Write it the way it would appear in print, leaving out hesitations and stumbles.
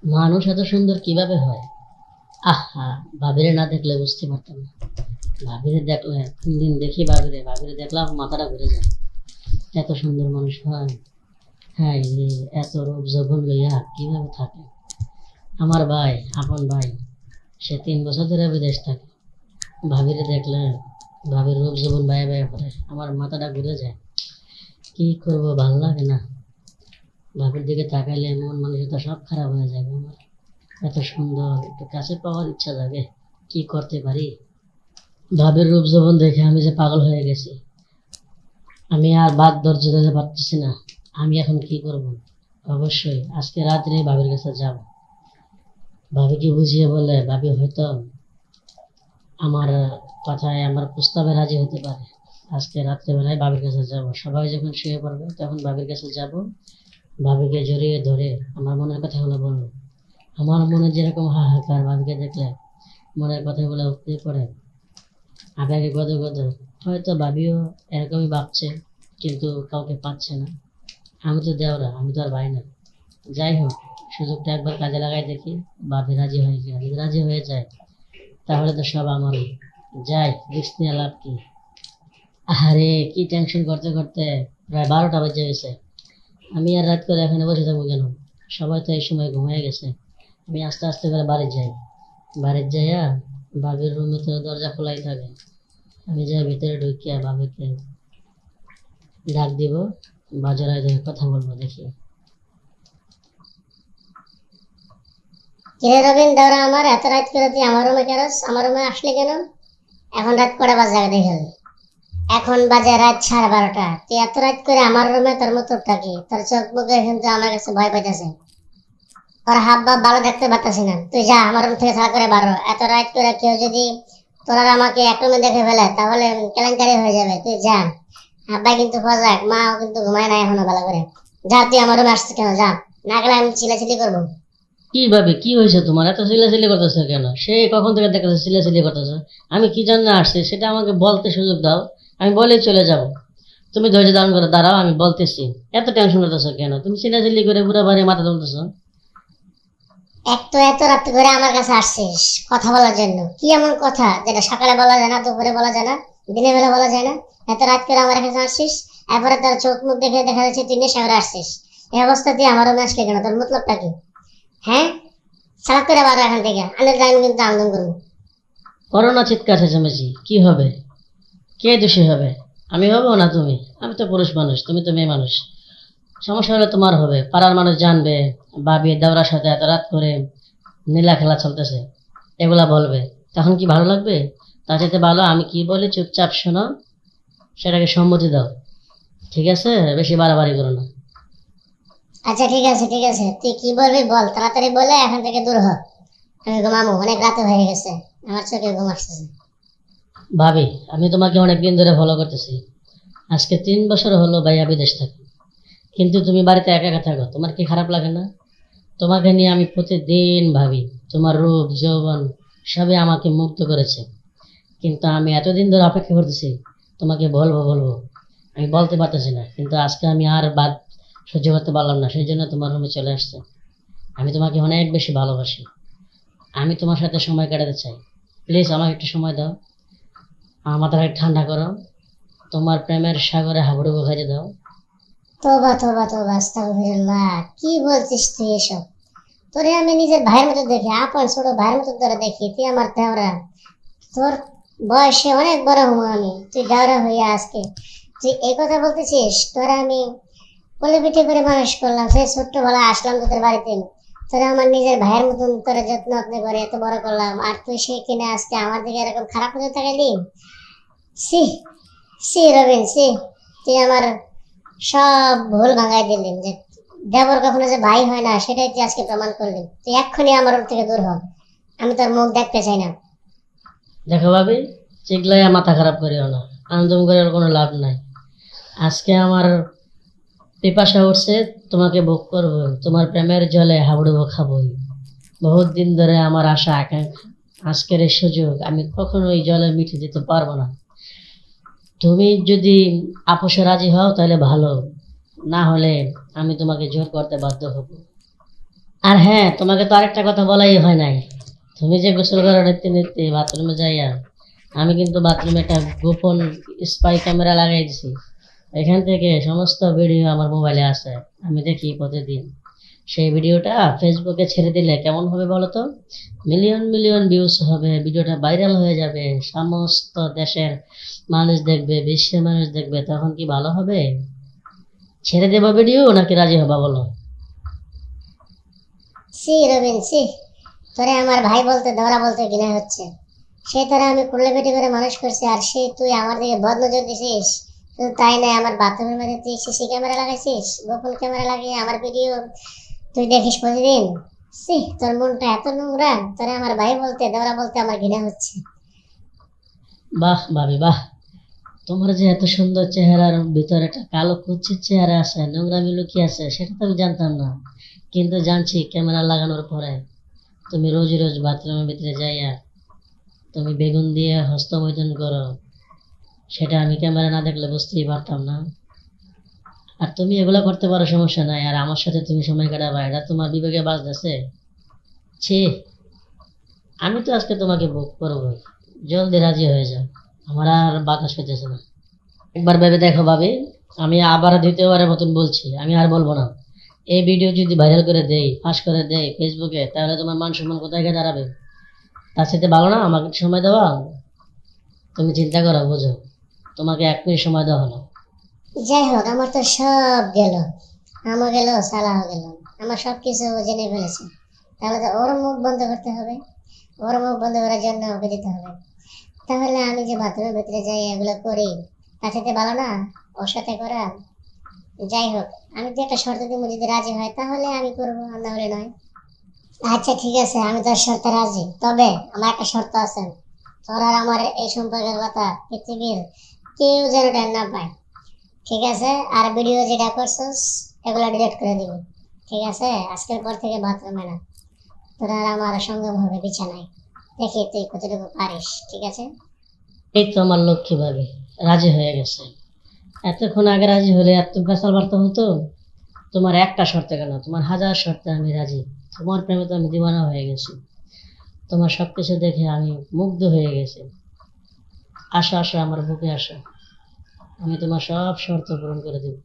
মানুষ এত সুন্দর কিভাবে হয়? আহা, ভাবিরে না দেখলে বুঝতে পারতাম না। ভাবিরে দেখলে তিন দিন দেখি ভাবিরে দেখলাম মাথাটা ঘুরে যায়। এত সুন্দর মানুষ হয়? হ্যাঁ রে, এত রূপ যৌবন লইয়া কিভাবে থাকে? আমার ভাই, আপন ভাই, সে 3 বছর ধরে বিদেশ থাকে। ভাবিরে দেখলে ভাবির রূপ যৌবন বায়ে বায়ে করে আমার মাথাটা ঘুরে যায়। কি করবো, ভাল লাগে না। ভাবির দিকে তাকাইলে মন মানসিকতা সব খারাপ হয়ে যাবে আমার। এত সুন্দর, একটু কাছে পাওয়ার ইচ্ছা জাগে। কি করতে পারি? ভাবির রূপ যৌবন দেখে আমি যে পাগল হয়ে গেছি। আমি আর বাদ ধৈর্য ধরতে পারতেছি না। আমি এখন কি করব? অবশ্যই আজকে রাত্রে ভাবির কাছে যাব। ভাবিকে বুঝিয়ে বলে ভাবি হয়তো আমার কথায়, আমার প্রস্তাবে রাজি হতে পারে। আজকে রাত্রেবেলায় ভাবির কাছে যাব, সবাই যখন শুয়ে পড়বে তখন ভাবির কাছে যাব। ভাবিকে জড়িয়ে ধরে আমার মনের কথাগুলো বলবো। আমার মনে যেরকম হাহাকার ভাবিকে দেখলে মনের কথাগুলো উঠতে পড়ে, আবেগে গদে গদে। হয়তো ভাবিও এরকমই ভাবছে, কিন্তু কাউকে পাচ্ছে না। আমি তো দেওরা, আমি তো আর ভাই না। যাই হোক, সুযোগটা একবার কাজে লাগাই দেখি। ভাবি রাজি হয়ে যায়, যদি রাজি হয়ে যায় তাহলে তো সব আমারই। যাই, রিস্ক নিয়ে লাভ কি? আরে কি টেনশন করতে করতে প্রায় 12টা বেজে গেছে। আমি আর রাত করে এখানে বসে থাকবো কেন? সবাই তো এই সময় ঘুমিয়ে গেছে। আমি আস্তে আস্তে করে বাড়ি যাই। বাড়ি যাইয়া ভাবির রুমে তো দরজা খোলাই থাকে। আমি যাই ভিতরে ঢুকিয়া ভাবিকে ডাক দিব, বাজারে দেখে কথা বলবো দেখি। কিরে রবিন, দাওরা আমার এত রাত করে তুই আমার রুমে কেন? আমার রুমে আসলি কেন? এখন রাত কটা বাজে আগে দেখে নে। এখন বাজে রাত 12:30। তুই এত রাত করে আমার রুমে, তোর মতলবটা কি? তোর চোখ মুখে কিন্তু আমার কাছে ভয় পাইতেছে। তোর হাব ভাব ভালো দেখতে পারতাছি না। তুই যা আমার রুম থেকে ছাড়া করে বারো। এত রাত করে কেউ যদি তোর আর আমাকে এক রুমে দেখে ফেলে তাহলে কেলেঙ্কারি হয়ে যাবে। তুই যা। আব্বাই কিন্তু সজাগ, মাও কিন্তু ঘুমায় না এখনো ভালো করে। যা, তুই আমার রুমে আসছিস কেন? যা, না গেলে আমি চিল্লাচিল্লি করবো। কি ভাবে, কি হয়েছে তোমার? এত চিল্লাচিল্লি করতেছো কেন? সেই কখন থেকে দেখতেছো চিল্লাচিল্লি করতেছো। আমি কি জন্য আসছি সেটা আমাকে বলতে সুযোগ দাও। আমি বলেই চলে যাব। তুমি ধৈর্য ধারণ করে দাঁড়াও, আমি বলতেছি। এত টেনশন করতেছো কেন? তুমি চিল্লাচিল্লি করে পুরো বাড়ি মাথা তুলতেছো। এক তো এত রাত করে আমার কাছে আসছিস কথা বলার জন্য। কি এমন কথা যেটা সকালে বলা যায় না, দুপুরে বলা যায় না, দিনের বেলা বলা যায় না? এত রাত করে আমার কাছে আসছিস, এরপরে তোর চোখ মুখ দেখে দেখা যাচ্ছে তুই নেশা করে আসছিস। এই অবস্থা তুই আমার রুমে আসলি কেন? তোর মতলবটা কি? হ্যাঁ, সারাক করে বারো এখান থেকে, আমি আমি কিন্তু আন্দোলন করবো। করোনা চিৎকার চেঁচামেচি কি হবে? কে দোষী হবে? আমি হবো না তুমি? আমি তো পুরুষ মানুষ, তুমি তো মেয়ে মানুষ। সমস্যা হলে তোমার হবে, পাড়ার মানুষ জানবে ভাবি দেওরার সাথে এত রাত করে নীলা খেলা চলতেছে, এগুলা বলবে। তখন কি ভালো লাগবে? তার চাইতে ভালো আমি কি বলি চুপচাপ শোনো, সেটাকে সম্মতি দাও। ঠিক আছে? বেশি বাড়াবাড়ি করো না। আচ্ছা ঠিক আছে, ঠিক আছে, তুই কি বলবি বল, তাড়াতাড়ি বলে এখান থেকে দূর হ। আমি ঘুমাবো, অনেক রাত হয়ে গেছে, আমার চোখে ঘুম আসতেছে। ভাবি, আমি তোমাকে অনেকদিন ধরে ফলো করতেছি। আজকে 3 বছর হলো ভাইয়া বিদেশ থাকে, কিন্তু তুমি বাড়িতে একা একা থাকো, তোমার কি খারাপ লাগে না? তোমাকে নিয়ে আমি প্রতিদিন ভাবি। তোমার রূপ যৌবন সবই আমাকে মুগ্ধ করেছে। কিন্তু আমি এতদিন ধরে অপেক্ষা করতেছি, তোমাকে বলবো বলবো, আমি বলতে পারতেছি না। কিন্তু আজকে আমি আর বাদ সহ্য করতে পারলাম না, সেই জন্য তোমার রুমে চলে আসছে। আমি তোমাকে অনেক বেশি ভালোবাসি। আমি তোমার সাথে সময় কাটাতে চাই। প্লিজ আমাকে একটু সময় দাও। আমার মাথাটা একটু ঠান্ডা করো। তোমার প্রেমের সাগরে হাবুডুবু খাইতে দাও। তোবা তোবা তোবা, আস্তাগফিরুল্লাহ। কি বলছিস তুই এসব? তোরে আমি নিজের ভাইয়ের মতো দেখি, আপন ছোট ভাইয়ের মতো তোরা দেখি। তুই আমার দেওরা। তোর বয়সে অনেক বড় হবো আমি, তুই দেওরা হইয়া আজকে তুই এই কথা বলতেছিস? তোরা আমি কোলে পিঠে করে মানুষ করলাম, সেই ছোট্টবেলা আসলাম তোদের বাড়িতে। তোরা আমার নিজের ভাইয়ের মতন তোরা যত্ন যত্ন করে এত বড় করলাম, আর তুই সেই কিনে আজকে আমার দিকে এরকম খারাপ নজর তাকাইলি? সি, সি রবিন, সি। তুই আমার সব ভুল ভাঙাই দিলি। যে দেবর কখনো যে ভাই হয় না সেটাই তুই আজকে প্রমাণ করলি। তুই এক্ষুনি আমার রূপ থেকে দূর হ, আমি তোর মুখ দেখতে চাই না। দেখো ভাবি, চিগলাইয়া মাথা খারাপ করিও না। আন্দোলন করে আর কোনো লাভ নাই। আজকে আমার পিপাসা উঠছে, তোমাকে ভোগ করবো। তোমার প্রেমের জলে হাবুডুবু খাবোই। বহুত দিন ধরে আমার আশা আকাঙ্ক্ষা। আজকের এই সুযোগ আমি কখনো এই জলে মিশে দিতে পারবো না। তুমি যদি আপোষে রাজি হও তাহলে ভালো, না হলে আমি তোমাকে জোর করতে বাধ্য হব। আর হ্যাঁ, তোমাকে তো আরেকটা কথা বলাই হয় নাই। তুমি যে গোসল করার নিতে নিতে বাথরুমে যাইয়া, আমি কিন্তু বাথরুমে একটা গোপন স্পাই ক্যামেরা লাগাই দিছি। এখান থেকে সমস্ত ভিডিও আমার মোবাইলে আছে, আমি দেখি প্রতিদিন। সেই ভিডিওটা ফেসবুকে ছেড়ে দিলে কেমন হবে বলো তো? মিলিয়ন মিলিয়ন ভিউজ হবে, ভিডিওটা ভাইরাল হয়ে যাবে, সমস্ত দেশের মানুষ দেখবে, বিশ্বের মানুষ দেখবে। তখন কি ভালো হবে? ছেড়ে দেবো ভিডিও নাকি রাজি হবা বলো? সি রবিন সি, তোরে আমার ভাই বলতে ধরা বলতে ঘৃণা হচ্ছে। সে তোরা আমি কুড়লে পেটি করে মানুষ করছি, আর সে তুই আমার দিকে বদ নজর দিছিস। শুধু তাই নয়, আমার বাথরুমের মধ্যে তুই সিসি ক্যামেরা লাগাইছিস, গোপন ক্যামেরা লাগিয়ে আমার ভিডিও তুই দেখিস প্রতিদিন। সি, তোর মনটা এত নোংরা, তোরে আমার ভাই বলতে দেওরা বলতে আমার ঘৃণা হচ্ছে। বাহ ভাবি বাহ, তোমার যে এত সুন্দর চেহারার ভিতরে একটা কালো কুচ্ছির চেহারা আছে, নোংরামি লুকিয়ে আছে, সেটা তো আমি জানতাম না। কিন্তু জানছি ক্যামেরা লাগানোর পরে তুমি রোজ রোজ বাথরুমের ভিতরে যাইয়া তুমি বেগুন দিয়ে হস্তমৈথুন করো, সেটা আমি ক্যামেরা না দেখলে বুঝতেই পারতাম না। আর তুমি এগুলো করতে পারো, সমস্যা নাই, আর আমার সাথে তুমি সময় কাটাবা, এটা তোমার বিবেকে বাজতেছে? ছি, আমি তো আজকে তোমাকে বুক করবো, জলদি রাজি হয়ে যাও, আমার আর বাতাস পেতেছে না। একবার ভেবে দেখো ভাবি, আমি আবার দ্বিতীয়বারের মতন বলছি, আমি আর বলবো না। এই ভিডিও যদি ভাইরাল করে দেই, ফাঁস করে দেই ফেসবুকে, তাহলে তোমার মান সম্মান কোথায় গিয়ে দাঁড়াবে? তার সাথে ভালো না আমাকে একটু সময় দেওয়া। তুমি চিন্তা করো, বুঝো, তোমাকে 1 মিনিট সময় দেওয়া হলো। যাই হোক, আমার তো সব গেল, আমও গেল, সালাও গেল। আমার সব কিছু ও জেনে ফেলেছে। তাহলে তো ওর মুখ বন্ধ করতে হবে। ওর মুখ বন্ধ করার জন্য ওকে দিতে হবে। তাহলে আমি যে বাথরুমের ভিতরে যাই এগুলো করি, তার সাথে ভালো না ওর সাথে করা। যাই হোক, আমি তো একটা শর্ত দিব, যদি রাজি হয় তাহলে আমি করবো, আর না হলে নয়। আচ্ছা ঠিক আছে, আমি তোর শর্তে রাজি, তবে আমার একটা শর্ত আছে। তোর আর আমার এই সম্পর্কের কথা পৃথিবীর কেউ যেন টের না পায়। ঠিক আছে? আর ভিডিও যেটা করছিস এগুলো ডিলিট করে দিবি। ঠিক আছে? আজকের পর থেকে বাথরুমে না, তোর আর আমার সঙ্গম হবে বিছানায়। দেখি তুই কতটুকু পারিস। ঠিক আছে? এই তো আমার লক্ষ্মী ভাবি রাজি হয়ে গেছে। এতক্ষণ আগে রাজি হলে এত বেসাল বার্তা হতো। তোমার একটা শর্তে কেন, তোমার 1000 শর্তে আমি রাজি। তোমার প্রেমে তো আমি দিওয়ানা হয়ে গেছি। তোমার সবকিছু দেখে আমি মুগ্ধ হয়ে গেছি। আসো আসো, আমার বুকে আসো, আমি তোমার সব শর্ত পূরণ করে দেবো।